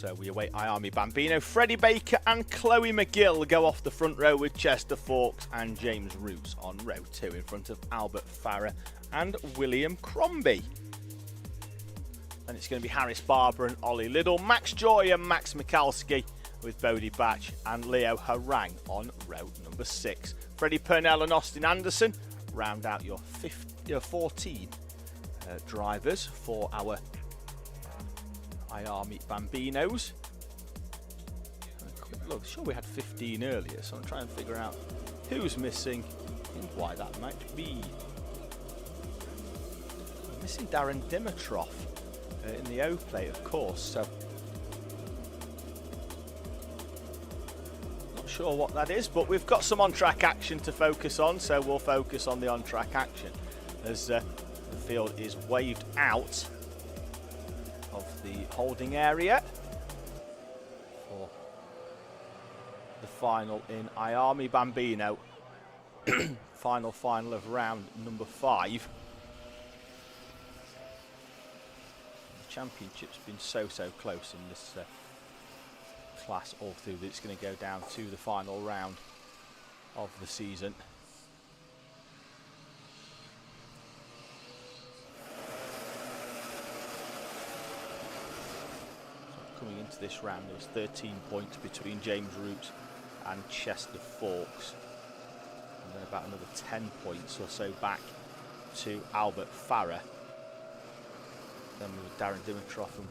So we await Iame, Bambino, Freddie Baker and Chloe McGill go off the front row with Chester Fawkes and James Roots on row 2 in front of Albert Farrer and William Crombie. And it's going to be Harris Barber and Ollie Liddell, Max Joy and Max Michalski with Bodie Batch and Leo Harang on row number 6. Freddie Purnell and Austin Anderson round out your 14 drivers for our Iame Bambinos. Look, sure we had 15 earlier, so I'm trying to figure out who's missing and why that might be. I'm missing Darren Dimitrov in the O plate, of course, so not sure what that is, but we've got some on-track action to focus on, so we'll focus on the on-track action as the field is waved out of the holding area for the final in Iame Bambino. final of round number 5. The championship's been so close in this class all through that it's going to go down to the final round of the season. Coming into this round, there was 13 points between James Roots and Chester Fawkes, and then about another 10 points or so back to Albert Farrer. Then with Darren Dimitrov and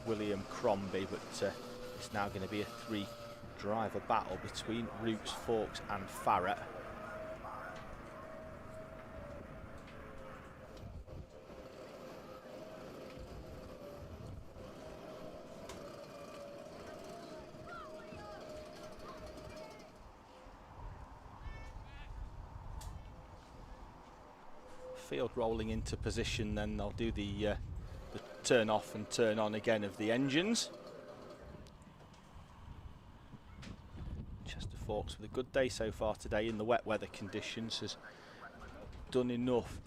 William Crombie, but it's now going to be a 3-driver battle between Roots, Fawkes and Farrer. Field rolling into position, then they'll do the turn off and turn on again of the engines. Chester Fawkes with a good day so far today in the wet weather conditions has done enough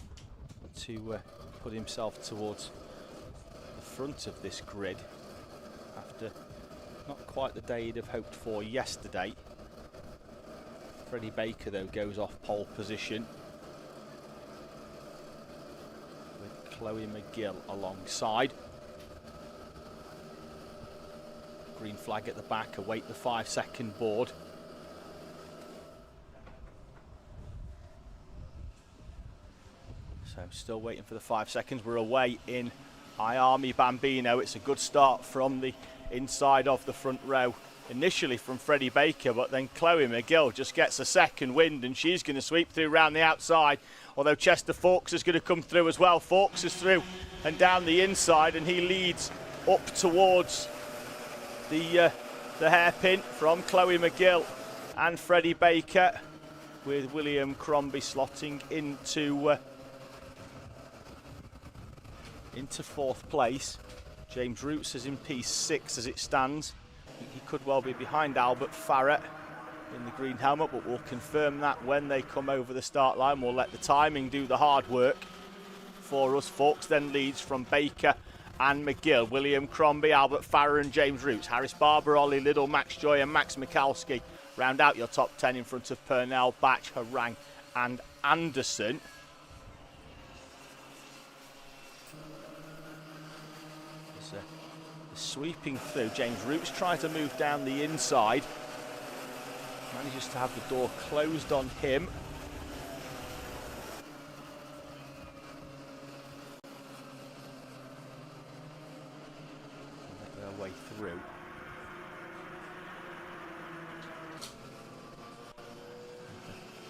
to put himself towards the front of this grid after not quite the day he'd have hoped for yesterday. Freddie Baker though goes off pole position, Chloe McGill alongside. Green flag at the back, await the 5-second board. So still waiting for the 5 seconds. We're away in Iame Bambino. It's a good start from the inside of the front row. Initially from Freddie Baker, but then Chloe McGill just gets a second wind and she's going to sweep through round the outside, although Chester Fawkes is going to come through as well. Fawkes is through and down the inside, and he leads up towards the hairpin from Chloe McGill and Freddie Baker, with William Crombie slotting into 4th place. James Roots is in P6 as it stands. He could well be behind Albert Farrer in the green helmet, but we'll confirm that when they come over the start line. We'll let the timing do the hard work for us. Fawkes then leads from Baker and McGill. William Crombie, Albert Farrer and James Roots. Harris Barber, Ollie Liddell, Max Joy and Max Michalski round out your top 10 in front of Purnell, Batch, Harang and Anderson. Sweeping through, James Roots tries to move down the inside, manages to have the door closed on him. Make their way through.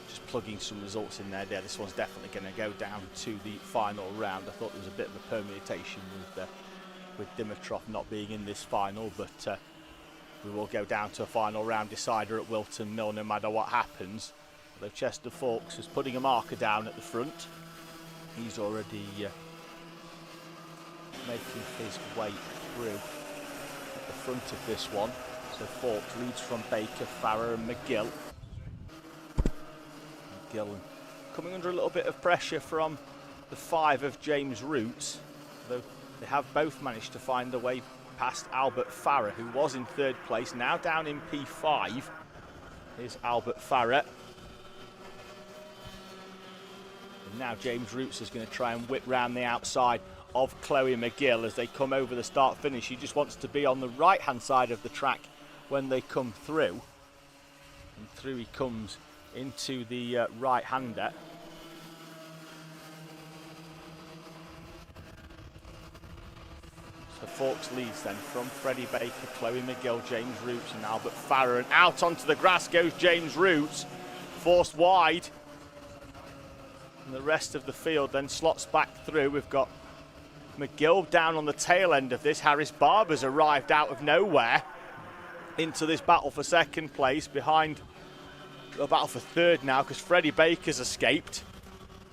Just plugging some results in there. This one's definitely going to go down to the final round. I thought there was a bit of a permutation with Dimitrov not being in this final, but we will go down to a final round decider at Wilton Mill no matter what happens. Although Chester Fawkes is putting a marker down at the front. He's already making his way through at the front of this one. So Fawkes leads from Baker, Farrer and McGill. McGill coming under a little bit of pressure from the 5 of James Roots, though they have both managed to find a way past Albert Farah, who was in 3rd place, now down in P5. Here's Albert Farah. And now James Roots is going to try and whip round the outside of Chloe McGill as they come over the start-finish. He just wants to be on the right-hand side of the track when they come through. And through he comes into the right-hander. So Forks leads then from Freddie Baker, Chloe McGill, James Roots and Albert Farah. And out onto the grass goes James Roots, forced wide. And the rest of the field then slots back through. We've got McGill down on the tail end of this. Harris Barber's arrived out of nowhere into this battle for 2nd place, behind the battle for 3rd now because Freddie Baker's escaped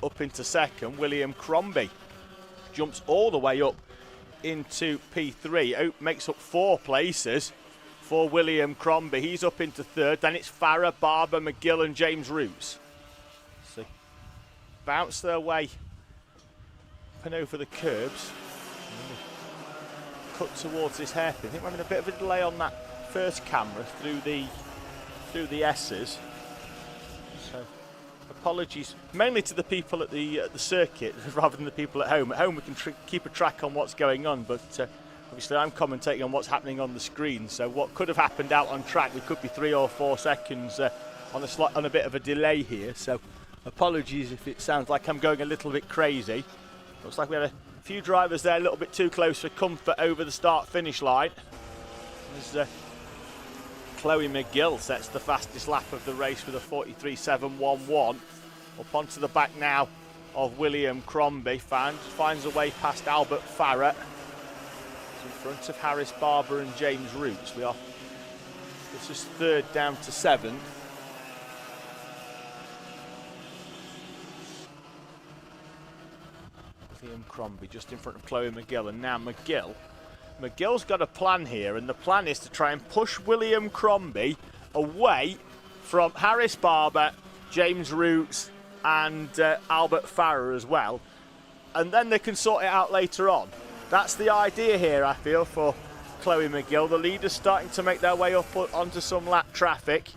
up into 2nd. William Crombie jumps all the way up into P3, makes up 4 places for William Crombie. He's up into 3rd. Then it's Farah, Barber, McGill and James Roots. So bounce their way up and over the curbs. Cut towards this hairpin. I think we're having a bit of a delay on that first camera through the S's. So apologies mainly to the people at the circuit rather than the people at home. At home we can keep a track on what's going on, but obviously I'm commentating on what's happening on the screen. So what could have happened out on track, we could be 3 or 4 seconds on a bit of a delay here. So apologies if it sounds like I'm going a little bit crazy. Looks like we had a few drivers there a little bit too close for comfort over the start-finish line. As Chloe McGill sets the fastest lap of the race with a 43.711. Up onto the back now of William Crombie. Finds a way past Albert Farah. In front of Harris Barber and James Roots. This is 3rd down to 7th. William Crombie just in front of Chloe McGill, and now McGill's got a plan here, and the plan is to try and push William Crombie away from Harris Barber, James Roots and Albert Farah as well, and then they can sort it out later on. That's the idea here, I feel, for Chloe McGill. The leader's starting to make their way up onto some lap traffic,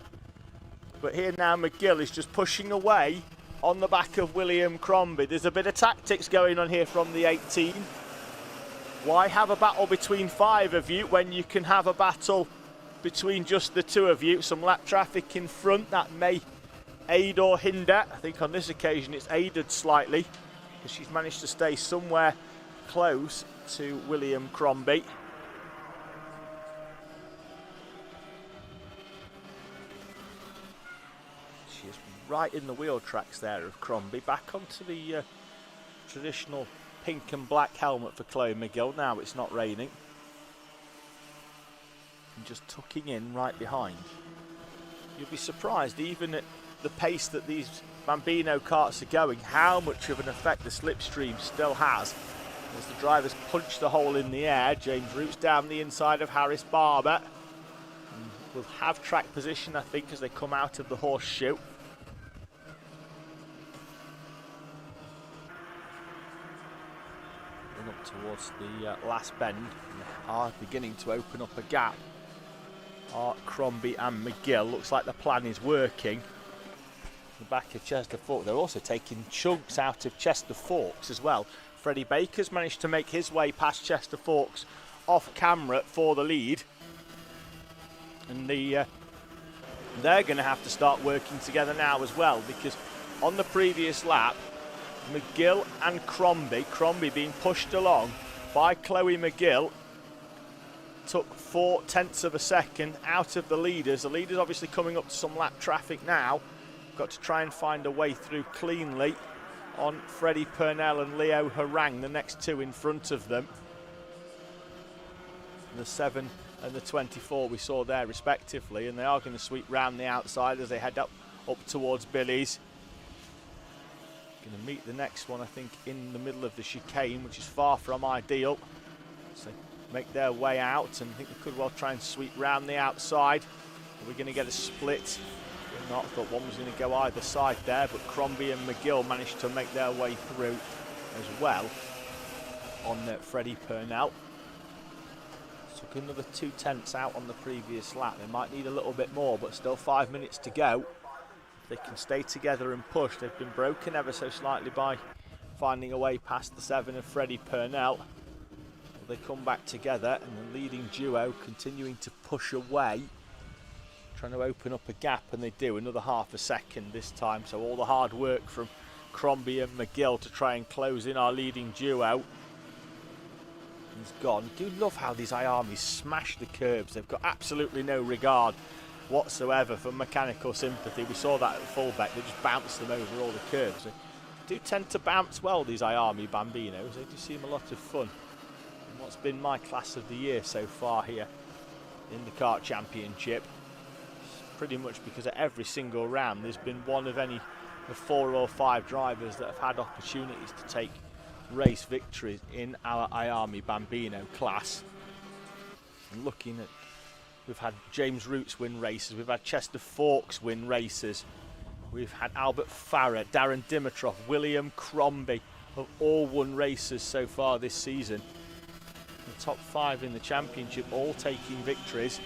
but here now McGill is just pushing away on the back of William Crombie. There's a bit of tactics going on here from the 18. Why have a battle between 5 of you when you can have a battle between just the 2 of you? Some lap traffic in front that may aid or hinder. I think on this occasion it's aided slightly because she's managed to stay somewhere close to William Crombie. She is right in the wheel tracks there of Crombie. Back onto the traditional pink and black helmet for Chloe McGill. Now it's not raining. And just tucking in right behind. You'll be surprised, even at the pace that these Bambino karts are going, how much of an effect the slipstream still has. As the drivers punch the hole in the air, James Roots down the inside of Harris Barber. And will have track position, I think, as they come out of the horseshoe. And up towards the last bend, and they are beginning to open up a gap. Crombie and McGill, looks like the plan is working. The back of Chester Forks, they're also taking chunks out of Chester Forks as well. Freddie Baker's managed to make his way past Chester Forks off camera for the lead. And they're going to have to start working together now as well, because on the previous lap, McGill and Crombie being pushed along by Chloe McGill, took 0.4 of a second out of the leaders. The leaders obviously coming up to some lap traffic now. Got to try and find a way through cleanly on Freddie Purnell and Leo Harang, the next 2 in front of them. The 7 and the 24 we saw there respectively, and they are going to sweep round the outside as they head up towards Billy's. Going to meet the next one, I think, in the middle of the chicane, which is far from ideal. So make their way out, and I think they could well try and sweep round the outside. Are we going to get a split? We're not. I thought one was going to go either side there, but Crombie and McGill managed to make their way through as well on Freddie Purnell. Took another 2/10 out on the previous lap. They might need a little bit more, but still 5 minutes to go. If they can stay together and push, they've been broken ever so slightly by finding a way past the 7 of Freddie Purnell. They come back together, and the leading duo continuing to push away, trying to open up a gap, and they do. Another half a second this time, so all the hard work from Crombie and McGill to try and close in our leading duo. He's gone. I do love how these Iames smash the curbs. They've got absolutely no regard whatsoever for mechanical sympathy. We saw that at fullback. They just bounce them over all the curbs. They do tend to bounce well, these Iame Bambinos. They do seem a lot of fun. And what's been my class of the year so far here in the Kart Championship, pretty much because at every single round there's been one of any of 4 or 5 drivers that have had opportunities to take race victories in our Iame Bambino class. And looking at, we've had James Roots win races, we've had Chester Fawkes win races, we've had Albert Farrer, Darren Dimitrov, William Crombie have all won races so far this season. The top 5 in the championship all taking victories.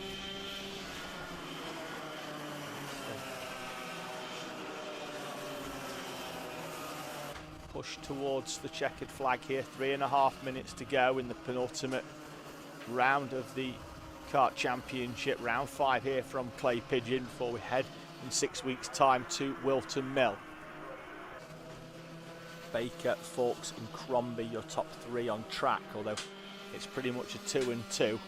Push towards the checkered flag here. 3.5 minutes to go in the penultimate round of the Kart Championship. Round 5 here from Clay Pigeon before we head in 6 weeks' time to Wilton Mill. Baker, Fawkes and Crombie, your top 3 on track, although it's pretty much a 2 and 2.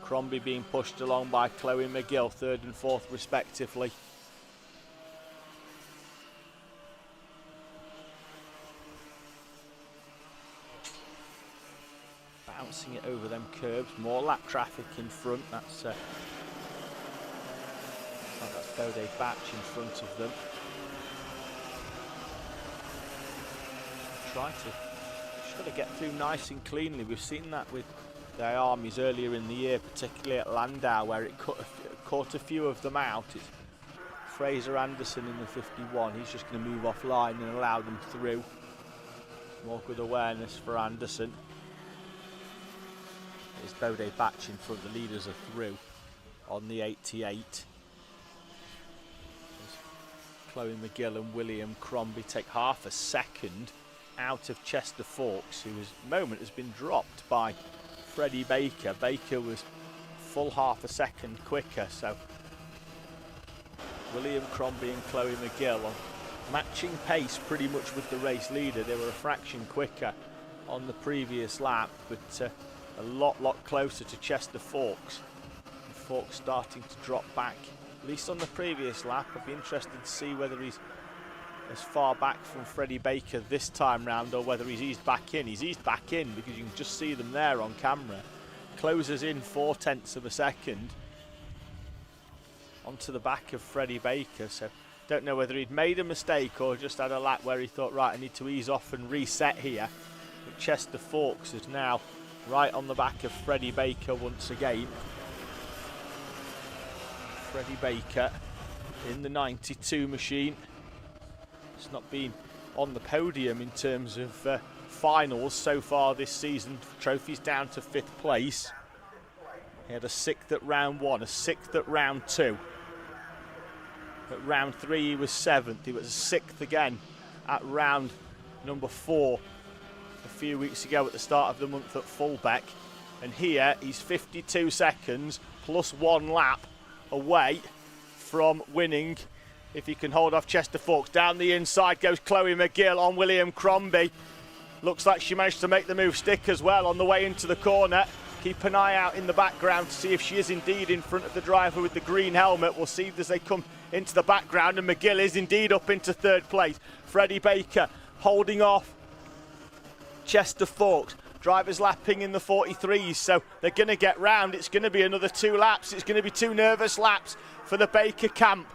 Crombie being pushed along by Chloe McGill, 3rd and 4th respectively. Bouncing it over them curbs, more lap traffic in front. That's Bode Batch in front of them. Just got to get through nice and cleanly. We've seen that with the Iames earlier in the year, particularly at Landau, where it caught a few of them out. It's Fraser Anderson in the 51. He's just going to move offline and allow them through. More good awareness for Anderson. It's Bode Batch in front. The leaders are through on the 88. Chloe McGill and William Crombie take half a second out of Chester Fawkes, who at the moment has been dropped by Freddie Baker. Baker was full half a second quicker, so William Crombie and Chloe McGill on matching pace pretty much with the race leader. They were a fraction quicker on the previous lap, but a lot closer to Chester Fawkes. Fawkes starting to drop back, at least on the previous lap. I'd be interested to see whether he's as far back from Freddie Baker this time round or whether he's eased back in. He's eased back in because you can just see them there on camera. Closes in 0.4 of a second onto the back of Freddie Baker. So don't know whether he'd made a mistake or just had a lap where he thought, right, I need to ease off and reset here. But Chester Fawkes is now right on the back of Freddie Baker once again. Freddie Baker in the 92 machine. It's not been on the podium in terms of finals so far this season. Trophies down to 5th place. He had a 6th at round 1, a 6th at round 2. At round 3 he was 7th. He was 6th again at round number 4 a few weeks ago at the start of the month at Fullbeck. And here he's 52 seconds plus 1 lap away from winning. If he can hold off Chester Fawkes. Down the inside goes Chloe McGill on William Crombie. Looks like she managed to make the move stick as well on the way into the corner. Keep an eye out in the background to see if she is indeed in front of the driver with the green helmet. We'll see as they come into the background, and McGill is indeed up into 3rd place. Freddie Baker holding off Chester Fawkes. Drivers lapping in the 43s, so they're going to get round. It's going to be another 2 laps. It's going to be 2 nervous laps for the Baker camp.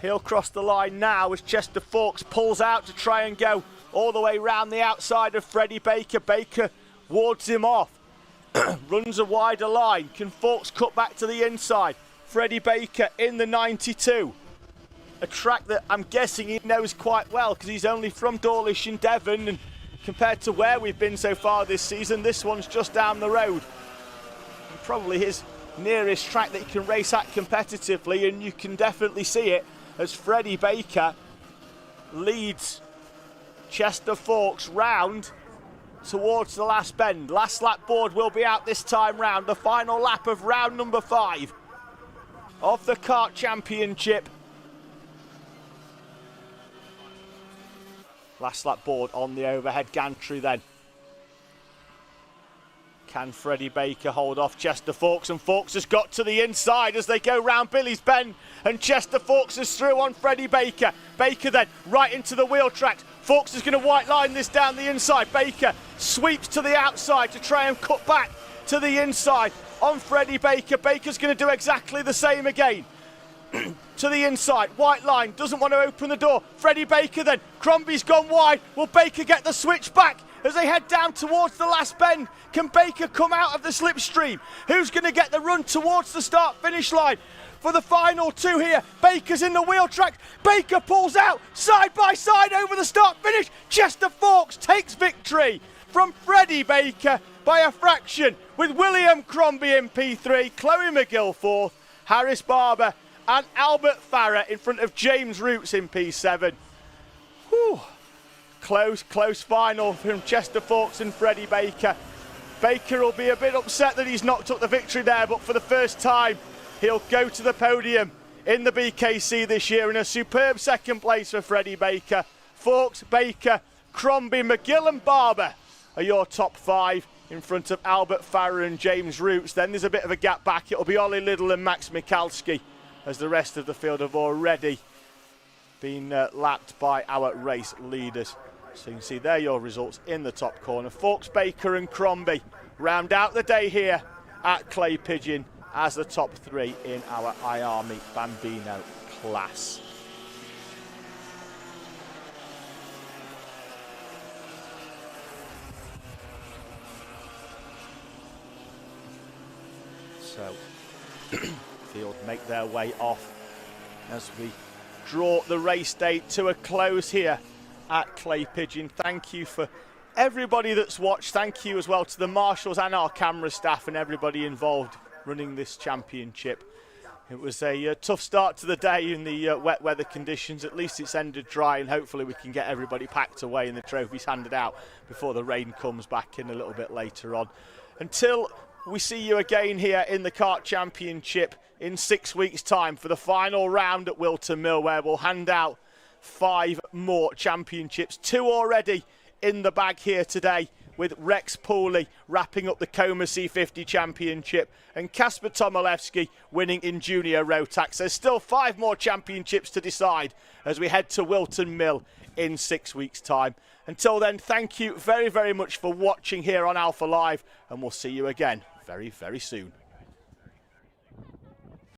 He'll cross the line now as Chester Fawkes pulls out to try and go all the way round the outside of Freddie Baker. Baker wards him off, runs a wider line. Can Fawkes cut back to the inside? Freddie Baker in the 92. A track that I'm guessing he knows quite well because he's only from Dawlish in Devon, and compared to where we've been so far this season, this one's just down the road. probably his nearest track that he can race at competitively, and you can definitely see it as Freddie Baker leads Chester Forks round towards the last bend. Last lap board will be out this time round, the final lap of round number 5 of the Kart Championship. Last lap board on the overhead gantry then. Can Freddie Baker hold off Chester Forks? And Forks has got to the inside as they go round Billy's Bend, and Chester Forks is through on Freddie Baker. Baker then right into the wheel tracks. Forks is going to white line this down the inside. Baker sweeps to the outside to try and cut back to the inside on Freddie Baker. Baker's going to do exactly the same again. To the inside, white line, doesn't want to open the door. Freddie Baker then, Crombie's gone wide. Will Baker get the switch back as they head down towards the last bend? Can Baker come out of the slipstream? Who's going to get the run towards the start-finish line for the final 2 here? Baker's in the wheel track. Baker pulls out, side by side over the start-finish. Chester Forks takes victory from Freddie Baker by a fraction, with William Crombie in P3, Chloe McGill 4th, Harris Barber and Albert Farrer in front of James Roots in P7. Whew. Close final from Chester Forks and Freddie Baker. Baker will be a bit upset that he's knocked up the victory there, but for the first time he'll go to the podium in the BKC this year in a superb second place for Freddie Baker. Forks, Baker, Crombie, McGill and Barber are your top 5 in front of Albert Farrer and James Roots. Then there's a bit of a gap back. It'll be Ollie Little and Max Mikalski, as the rest of the field have already been lapped by our race leaders. So you can see there your results in the top corner. Forks, Baker and Crombie round out the day here at Clay Pigeon as the top 3 in our Iame Bambino class. So field make their way off as we draw the race day to a close here at Clay Pigeon. Thank you for everybody that's watched. Thank you as well to the marshals and our camera staff and everybody involved running this championship. It was a tough start to the day in the wet weather conditions. At least it's ended dry, and hopefully we can get everybody packed away and the trophies handed out before the rain comes back in a little bit later on. Until we see you again here in the Kart Championship in 6 weeks' time for the final round at Wilton Mill, where we'll hand out 5 more championships. 2 already in the bag here today, with Rex Pooley wrapping up the Coma C50 Championship and Kasper Tomilewski winning in Junior Rotax. There's still 5 more championships to decide as we head to Wilton Mill in 6 weeks' time. Until then, thank you very, very much for watching here on Alpha Live, and we'll see you again very, very soon.